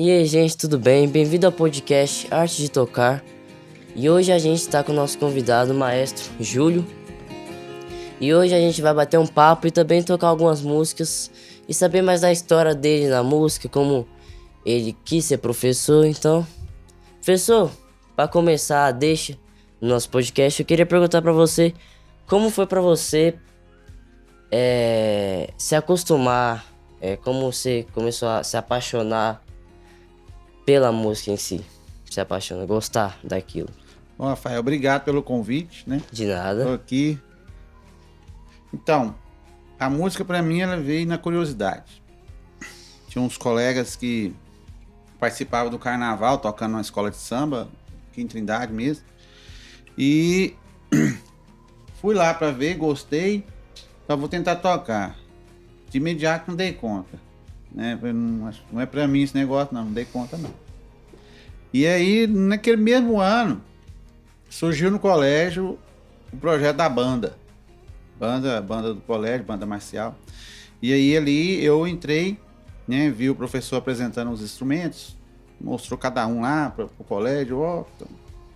E aí, gente, tudo bem? Bem-vindo ao podcast Arte de Tocar. E hoje a gente está com o nosso convidado, o maestro Júlio. E hoje a gente vai bater um papo e também tocar algumas músicas e saber mais da história dele na música, como ele quis ser professor. Então, professor, para começar, deixa no nosso podcast, eu queria perguntar para você como foi para você se acostumar, como você começou a se apaixonar pela música em si, se apaixona, gostar daquilo. Bom, Rafael, obrigado pelo convite, né? De Tô nada. aqui. Então, a música pra mim ela veio na curiosidade. Tinha uns colegas que participavam do carnaval, tocando na escola de samba, aqui em Trindade mesmo. E fui lá pra ver, gostei, então vou tentar tocar. De imediato não dei conta, né? Não é pra mim esse negócio, não dei conta não. E aí, naquele mesmo ano, surgiu no colégio o projeto da banda. Banda do colégio, banda marcial. E aí ali eu entrei, né? Vi o professor apresentando os instrumentos, mostrou cada um lá pro colégio, ó,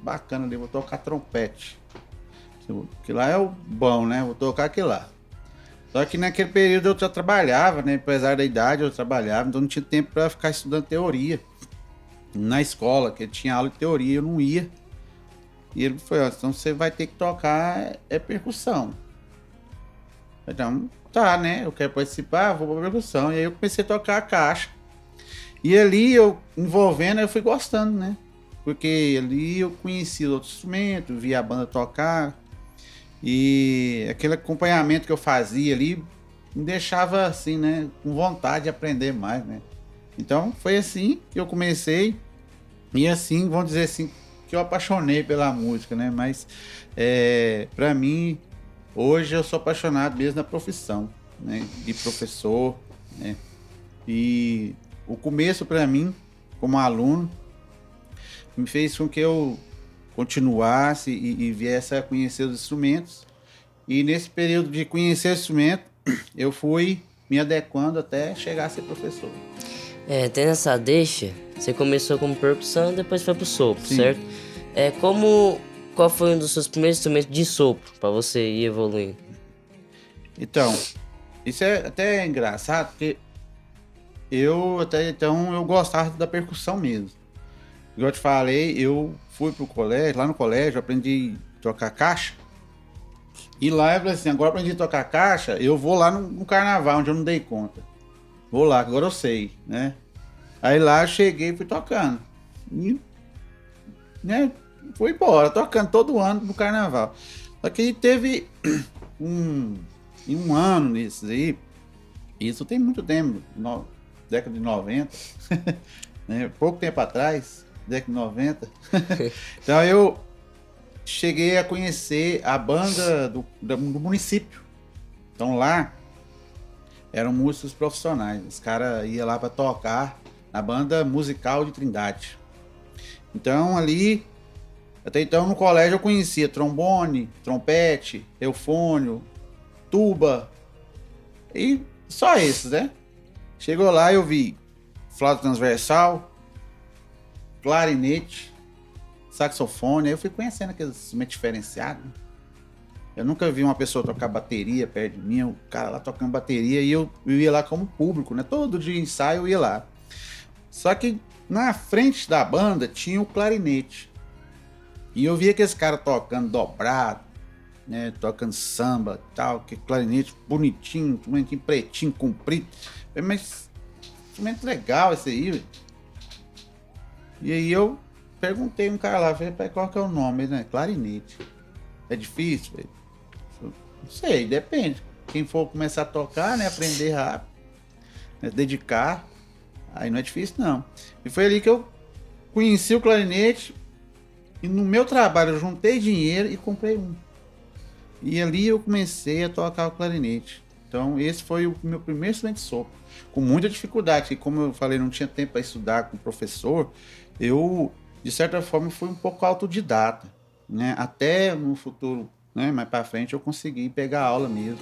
bacana ali, vou tocar trompete. Que lá é o bom, né? Vou tocar aquilo lá. Só que naquele período eu já trabalhava, né? Apesar da idade eu trabalhava, então não tinha tempo para ficar estudando teoria na escola, que tinha aula de teoria, eu não ia. E ele falou, ó, então você vai ter que tocar percussão. Então, tá, né? Eu quero participar, vou pra percussão. E aí eu comecei a tocar a caixa. E ali eu, envolvendo, eu fui gostando, né? Porque ali eu conheci outros instrumentos, via a banda tocar. E aquele acompanhamento que eu fazia ali me deixava assim, né? Com vontade de aprender mais, né? Então foi assim que eu comecei. E assim, vamos dizer assim, que eu apaixonei pela música, né? Mas pra mim, hoje eu sou apaixonado mesmo na profissão, né? De professor, né? E o começo pra mim, como aluno, me fez com que eu continuasse e viesse a conhecer os instrumentos. E nesse período de conhecer o instrumento, eu fui me adequando até chegar a ser professor. Tendo essa deixa, você começou como percussão e depois foi pro sopro, Sim. certo? Qual foi um dos seus primeiros instrumentos de sopro para você ir evoluindo? Então, isso é até engraçado, porque eu até então eu gostava da percussão mesmo. Igual eu te falei, eu fui pro colégio, lá no colégio eu aprendi a tocar caixa. E lá eu falei assim, agora eu aprendi a tocar caixa, eu vou lá no carnaval, onde eu não dei conta. Vou lá, agora eu sei, né? Aí lá eu cheguei e fui tocando. E, né, fui embora, tocando todo ano no carnaval. Só que teve um ano nisso aí, isso tem muito tempo, década de 90, né? Pouco tempo atrás, década de 90. Então eu cheguei a conhecer a banda do município. Então lá eram músicos profissionais. Os caras iam lá para tocar na banda musical de Trindade. Então ali, até então no colégio eu conhecia trombone, trompete, eufônio, tuba e só esses, né? Chegou lá eu vi flauta transversal, clarinete, saxofone. Aí eu fui conhecendo aqueles instrumentos diferenciados. Eu nunca vi uma pessoa tocar bateria perto de mim, o cara lá tocando bateria, e eu ia lá como público, né? Todo dia ensaio eu ia lá. Só que na frente da banda tinha o clarinete. E eu via que esse cara tocando dobrado, né? Tocando samba e tal, que clarinete bonitinho, instrumento pretinho, comprido. Eu falei, mas instrumento legal esse aí, velho. E aí eu perguntei um cara lá, falei, qual que é o nome? Ele, né? Clarinete. É difícil, velho? Não sei, depende. Quem for começar a tocar, né? Aprender rápido, né, dedicar, aí não é difícil não. E foi ali que eu conheci o clarinete e no meu trabalho eu juntei dinheiro e comprei um. E ali eu comecei a tocar o clarinete. Então esse foi o meu primeiro instrumento de sopro. Com muita dificuldade, e como eu falei, não tinha tempo para estudar com o professor, eu, de certa forma, fui um pouco autodidata, né? Até no futuro, né, mais para frente, eu consegui pegar aula mesmo.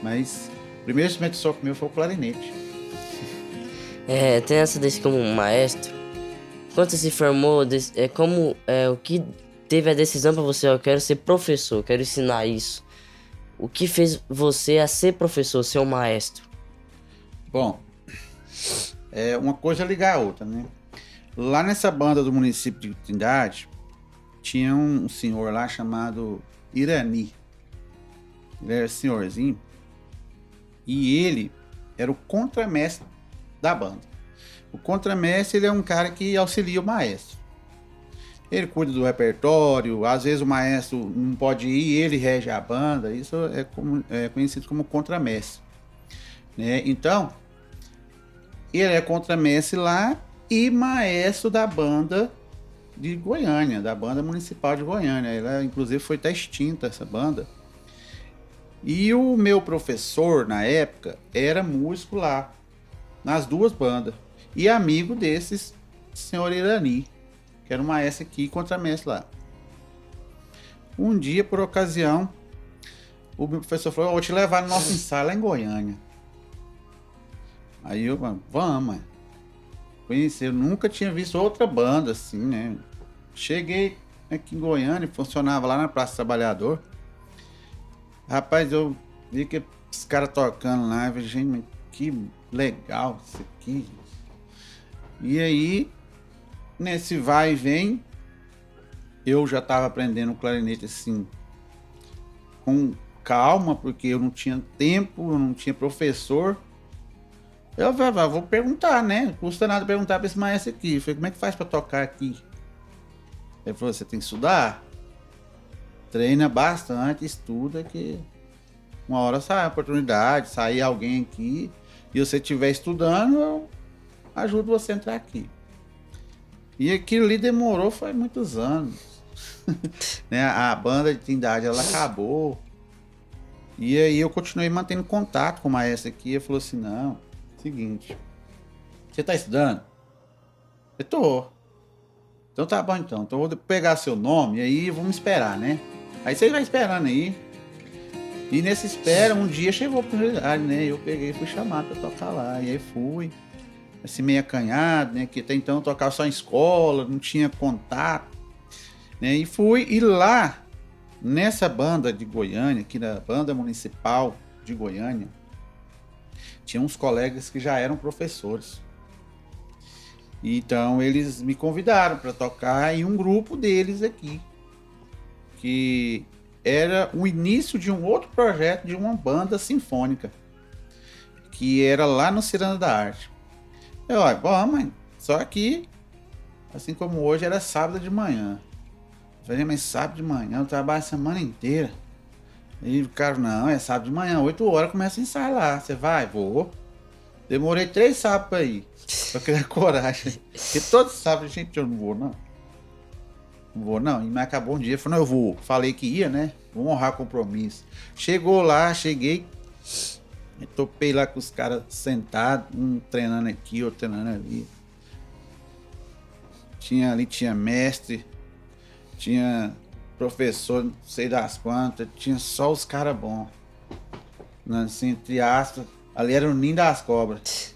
Mas o primeiro instrumento de sopro meu foi o clarinete. Tem essa deixa como um maestro, quando você se formou, o que teve a decisão pra você? Eu quero ser professor, quero ensinar isso. O que fez você a ser professor, ser um maestro? Bom, uma coisa ligar a outra, né? Lá nessa banda do município de Trindade, tinha um senhor lá chamado Irani. Ele era senhorzinho. E ele era o contramestre da banda. O contramestre, ele é um cara que auxilia o maestro. Ele cuida do repertório, às vezes o maestro não pode ir, ele rege a banda. Isso é conhecido como contramestre, né? Então, ele é contramestre lá e maestro da banda de Goiânia, da banda municipal de Goiânia. Ela, inclusive, foi até extinta, essa banda. E o meu professor, na época, era músico lá, nas duas bandas. E amigo desses senhor Irani, que era um maestro aqui e contramestre lá. Um dia, por ocasião, o meu professor falou: vou te levar no nosso ensaio lá em Goiânia. Aí eu, vamos, mano. Conheci, eu nunca tinha visto outra banda assim, né? Cheguei aqui em Goiânia, funcionava lá na Praça Trabalhador. Rapaz, eu vi que os caras tocando lá, eu falei, gente, mas que legal isso aqui. E aí, nesse vai e vem, eu já tava aprendendo clarinete assim, com calma, porque eu não tinha tempo, eu não tinha professor. Eu falei, vou perguntar, né? Não custa nada perguntar pra esse maestro aqui. Eu falei, como é que faz pra tocar aqui? Ele falou, você tem que estudar. Treina bastante, estuda, que uma hora sai a oportunidade, sair alguém aqui, e você estiver estudando, eu ajudo você a entrar aqui. E aquilo ali demorou, foi muitos anos. Né? A banda de Trindade, ela acabou. E aí eu continuei mantendo contato com o maestro aqui, ele falou assim, não, seguinte, você tá estudando? Eu tô. Então tá bom então, então eu vou pegar seu nome e aí vamos esperar, né? Aí você vai esperando aí. E nessa espera, um dia chegou a oportunidade, né? Eu peguei e fui chamado pra tocar lá. E aí fui, assim, meio acanhado, né? Que até então eu tocava só em escola, não tinha contato, né? E fui, e lá, nessa banda de Goiânia, aqui na banda municipal de Goiânia, tinha uns colegas que já eram professores. Então eles me convidaram para tocar em um grupo deles aqui, que era o início de um outro projeto de uma banda sinfônica, que era lá no Ciranda da Arte. Eu, olha, bom, mãe, só que, assim como hoje, era sábado de manhã. Eu falei, mas sábado de manhã eu trabalho a semana inteira. E o cara, não, é sábado de manhã, 8 horas começa a ensaiar lá. Você vai? Vou. Demorei 3 sábados pra ir, pra criar coragem. Porque todo sábado, gente, eu não vou, não. Não vou, não. E me acabou um dia, eu falei, não, eu vou. Falei que ia, né? Vou honrar o compromisso. Chegou lá, cheguei, topei lá com os caras sentados, um treinando aqui, outro treinando ali. Tinha mestre, tinha professor, não sei das quantas, tinha só os caras bons. Assim, entre aspas, ali era o ninho das cobras.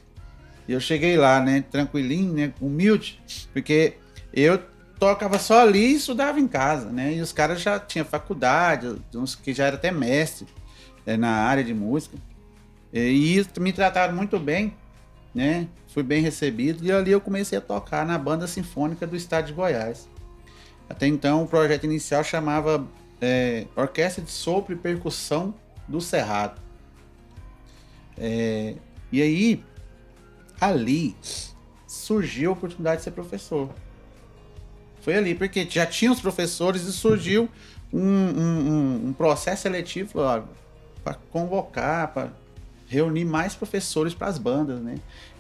E eu cheguei lá, né, tranquilinho, né, humilde, porque eu tocava só ali e estudava em casa, né, e os caras já tinham faculdade, uns que já eram até mestre na área de música, e me trataram muito bem, né, fui bem recebido, e ali eu comecei a tocar na banda sinfônica do estado de Goiás. Até então o projeto inicial chamava Orquestra de Sopro e Percussão do Cerrado. E aí, ali, surgiu a oportunidade de ser professor. Foi ali, porque já tinha os professores e surgiu um processo seletivo para convocar, para reunir mais professores para as bandas, né?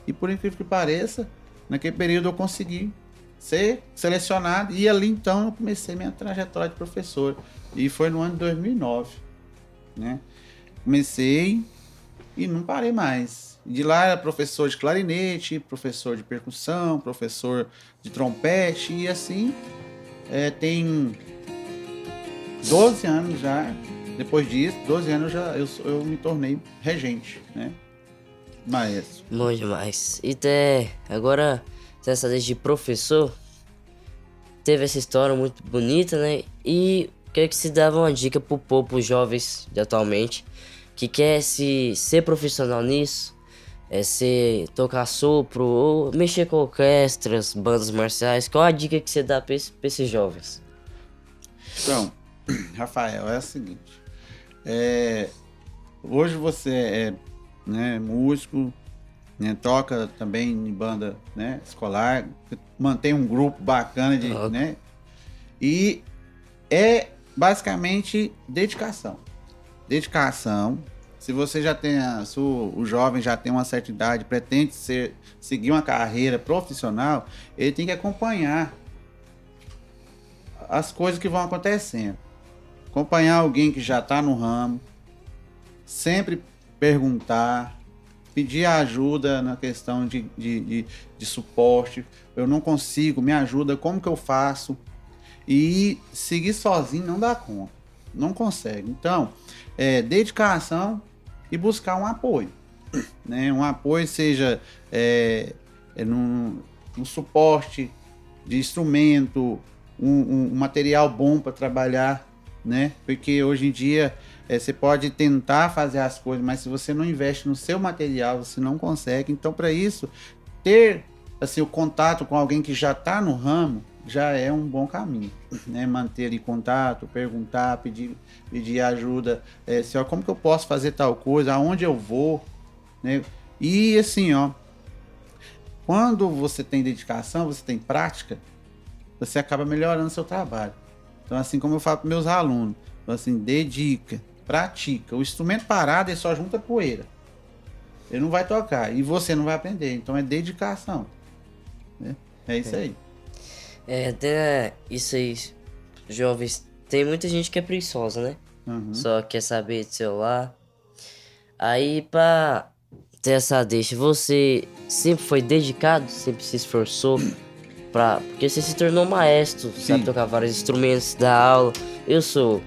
E por incrível que pareça, naquele período eu consegui ser selecionado e ali então eu comecei minha trajetória de professor. E foi no ano de 2009, né? Comecei e não parei mais. De lá era professor de clarinete, professor de percussão, professor de trompete e assim tem 12 anos já. Depois disso, 12 anos eu me tornei regente, né? Maestro. Bom demais. E agora, você essa vez de professor, teve essa história muito bonita, né? E queria que se dava uma dica pro povo, pros jovens de atualmente, que quer ser profissional nisso, tocar sopro ou mexer com orquestras, bandas marciais. Qual a dica que você dá pra esses jovens? Então, Rafael, é o seguinte. Hoje você é, né, músico, né, toca também em banda, né, escolar, mantém um grupo bacana de, né? E é basicamente dedicação. Dedicação. Se você já tem, o jovem já tem uma certa idade, pretende seguir uma carreira profissional, ele tem que acompanhar as coisas que vão acontecendo. Acompanhar alguém que já está no ramo, sempre perguntar, pedir ajuda na questão de suporte. Eu não consigo, me ajuda, como que eu faço? E seguir sozinho não dá conta, não consegue. Então, dedicação e buscar um apoio, né? Um apoio seja no suporte de instrumento, um material bom para trabalhar, né? Porque hoje em dia você pode tentar fazer as coisas, mas se você não investe no seu material, você não consegue. Então, para isso, ter assim, o contato com alguém que já está no ramo já é um bom caminho, né? Manter ali contato, perguntar, pedir ajuda, como que eu posso fazer tal coisa, aonde eu vou, né? E assim, quando você tem dedicação, você tem prática, você acaba melhorando seu trabalho. Então, assim como eu falo para meus alunos, assim, dedica, pratica. O instrumento parado, ele só junta poeira. Ele não vai tocar e você não vai aprender. Então é dedicação, né? É isso aí. Até isso aí, jovens, tem muita gente que é preguiçosa, né? Só quer saber de celular. Aí, pra ter essa deixa, você sempre foi dedicado? Sempre se esforçou? Porque você se tornou maestro, sabe tocar vários instrumentos, dar aula. Eu sou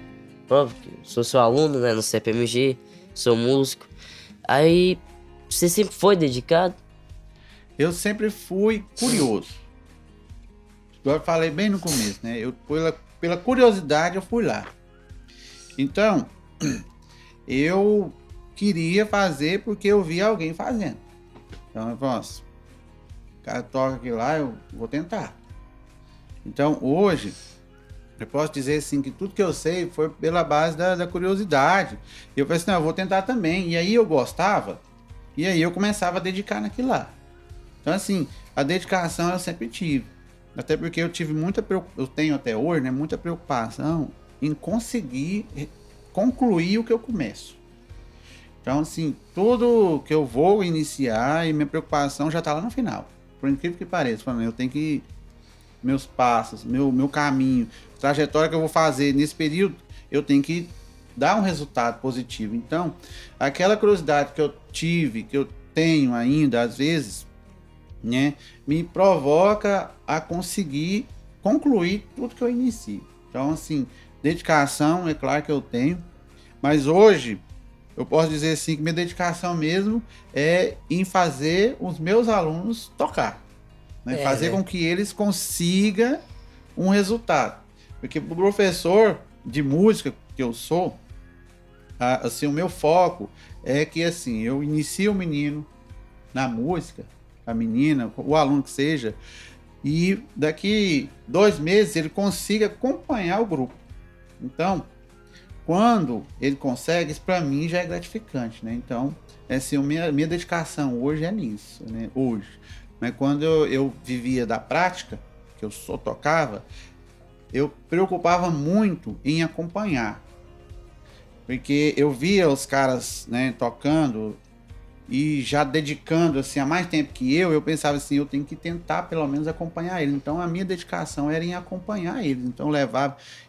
seu aluno, né, no CPMG, sou músico. Aí, você sempre foi dedicado? Eu sempre fui curioso. Eu falei bem no começo, né? Pela curiosidade eu fui lá. Então, eu queria fazer porque eu vi alguém fazendo. Então eu falei, o cara toca aquilo lá, eu vou tentar. Então hoje, eu posso dizer assim que tudo que eu sei foi pela base da curiosidade. E eu falei assim, não, eu vou tentar também. E aí eu gostava, e aí eu começava a dedicar naquilo lá. Então assim, a dedicação eu sempre tive. Até porque eu tenho até hoje, né, muita preocupação em conseguir concluir o que eu começo. Então, assim, tudo que eu vou iniciar e minha preocupação já está lá no final. Por incrível que pareça, eu tenho que... Meus passos, meu caminho, trajetória que eu vou fazer nesse período, eu tenho que dar um resultado positivo. Então, aquela curiosidade que eu tive, que eu tenho ainda, às vezes, né, me provoca a conseguir concluir tudo que eu inicio. Então, assim, dedicação, é claro que eu tenho, mas hoje eu posso dizer assim que minha dedicação mesmo é em fazer os meus alunos tocar, né? Fazer com que eles consigam um resultado. Porque o professor de música que eu sou, assim, o meu foco é que assim, eu inicio o menino na música, a menina, o aluno que seja, e daqui 2 meses ele consiga acompanhar o grupo. Então, quando ele consegue, isso para mim já é gratificante, né? Então, assim, minha dedicação hoje é nisso, né? Hoje. Mas quando eu vivia da prática, que eu só tocava, eu preocupava muito em acompanhar. Porque eu via os caras, né, tocando e já dedicando assim há mais tempo que eu pensava assim, eu tenho que tentar pelo menos acompanhar ele. Então a minha dedicação era em acompanhar ele. Então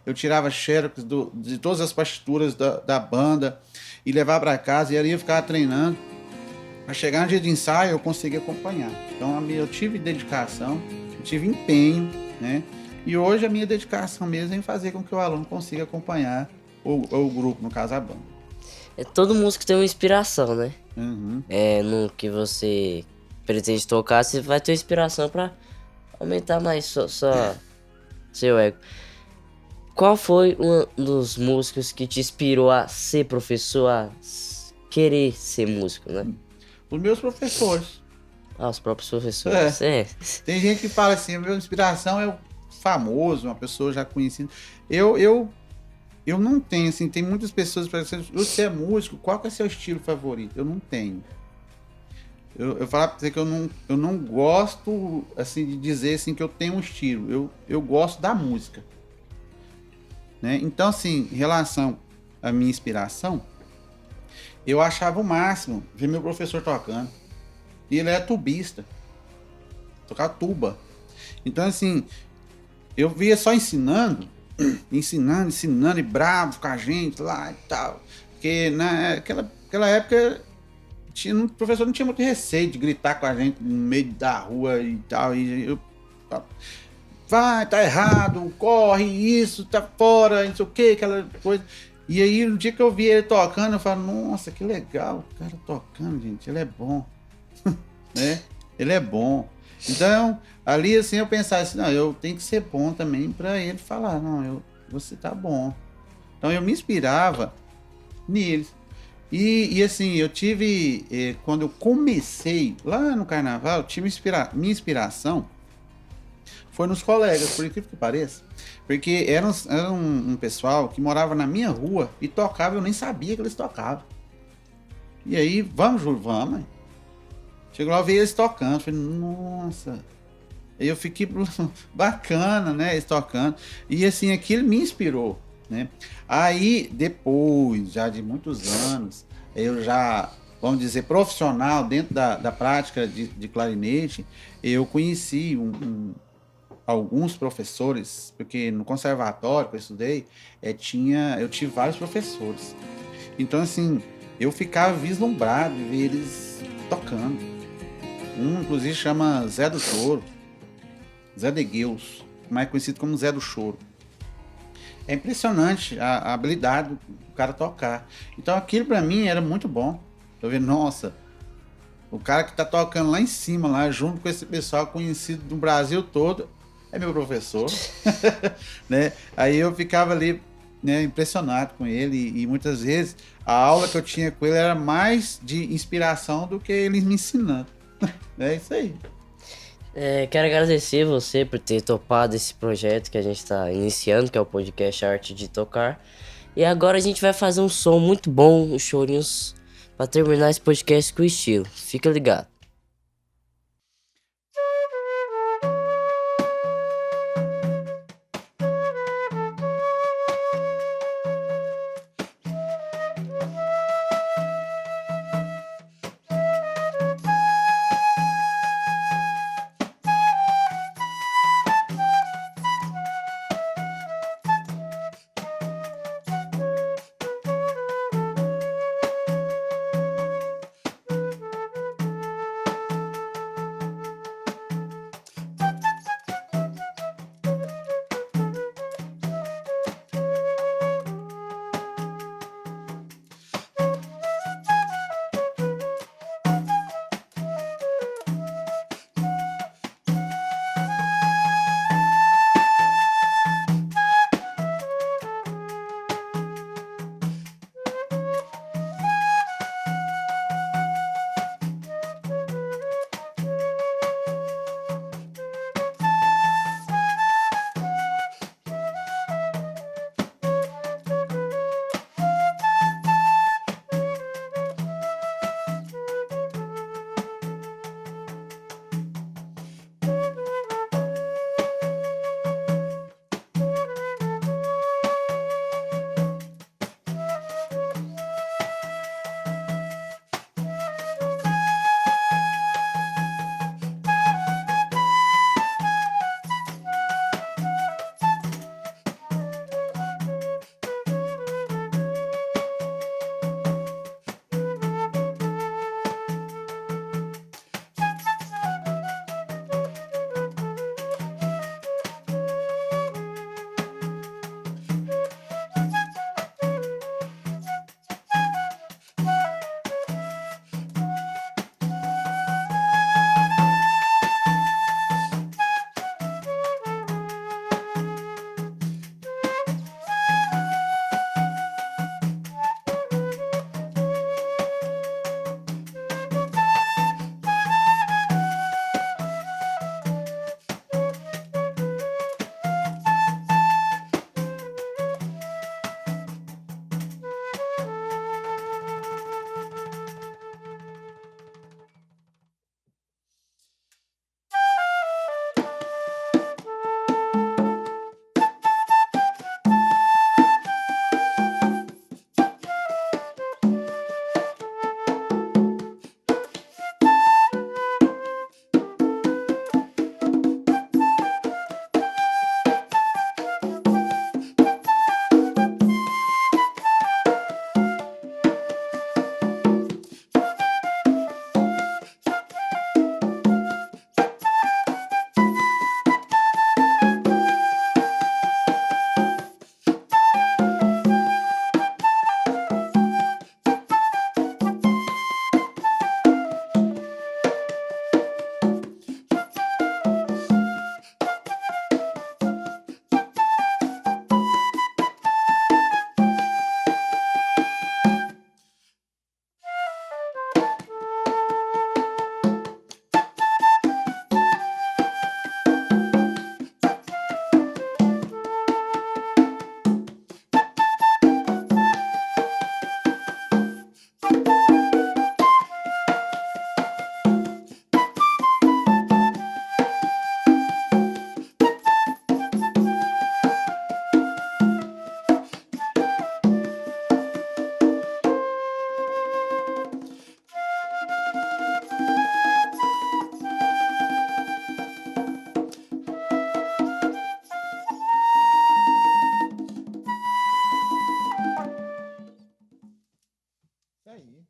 eu tirava xerox de todas as partituras da banda e levava para casa e ali eu ficava treinando. Para chegar no dia de ensaio eu conseguia acompanhar. Então eu tive dedicação, eu tive empenho, né? E hoje a minha dedicação mesmo é em fazer com que o aluno consiga acompanhar o grupo, no caso a banda. Todo músico tem uma inspiração, né? Uhum. No que você pretende tocar, você vai ter inspiração pra aumentar mais seu ego. Qual foi um dos músicos que te inspirou a ser professor, a querer ser músico, né? Os meus professores. Os próprios professores. Tem gente que fala assim, a minha inspiração é o famoso, uma pessoa já conhecida. Eu não tenho, assim, tem muitas pessoas que falam assim, você é músico, qual que é seu estilo favorito? Eu não tenho. Eu falo pra você que eu não gosto, assim, de dizer, assim, que eu tenho um estilo. Eu gosto da música. Né? Então, assim, em relação à minha inspiração, eu achava o máximo ver meu professor tocando. E ele é tubista. Tocava tuba. Então, assim, eu via só ensinando e bravo com a gente lá e tal. Porque naquela época o professor não tinha muito receio de gritar com a gente no meio da rua e tal. E eu, vai, tá errado, corre, isso, tá fora, não sei o que, aquela coisa. E aí, no dia que eu vi ele tocando, eu falo, nossa, que legal, o cara tocando, gente, ele é bom. Né? Ele é bom. Então, ali assim, eu pensava assim, não, eu tenho que ser bom também para ele falar, não, você tá bom. Então, eu me inspirava neles. E assim, eu tive, quando eu comecei lá no carnaval, eu tive minha inspiração foi nos colegas, por incrível que pareça. Porque era um pessoal que morava na minha rua e tocava, eu nem sabia que eles tocavam. E aí, vamos, Júlio, vamos. Chegou lá, eu vi eles tocando, falei, nossa. Aí eu fiquei bacana, né, eles tocando. E assim, aquilo me inspirou, né. Aí, depois, já de muitos anos, eu já, vamos dizer, profissional dentro da prática de clarinete, eu conheci alguns professores, porque no conservatório que eu estudei, eu tive vários professores. Então, assim, eu ficava vislumbrado de ver eles tocando. Um, inclusive, chama Zé do Choro, Zé de Gueus, mais conhecido como Zé do Choro. É impressionante a habilidade do cara tocar. Então, aquilo pra mim era muito bom. Eu vi, nossa, o cara que tá tocando lá em cima, lá junto com esse pessoal conhecido do Brasil todo, é meu professor. Né? Aí eu ficava ali, né, impressionado com ele e muitas vezes a aula que eu tinha com ele era mais de inspiração do que ele me ensinando. É isso aí. Quero agradecer você por ter topado esse projeto que a gente está iniciando, que é o podcast Arte de Tocar. E agora a gente vai fazer um som muito bom, os chorinhos, para terminar esse podcast com estilo. Fica ligado.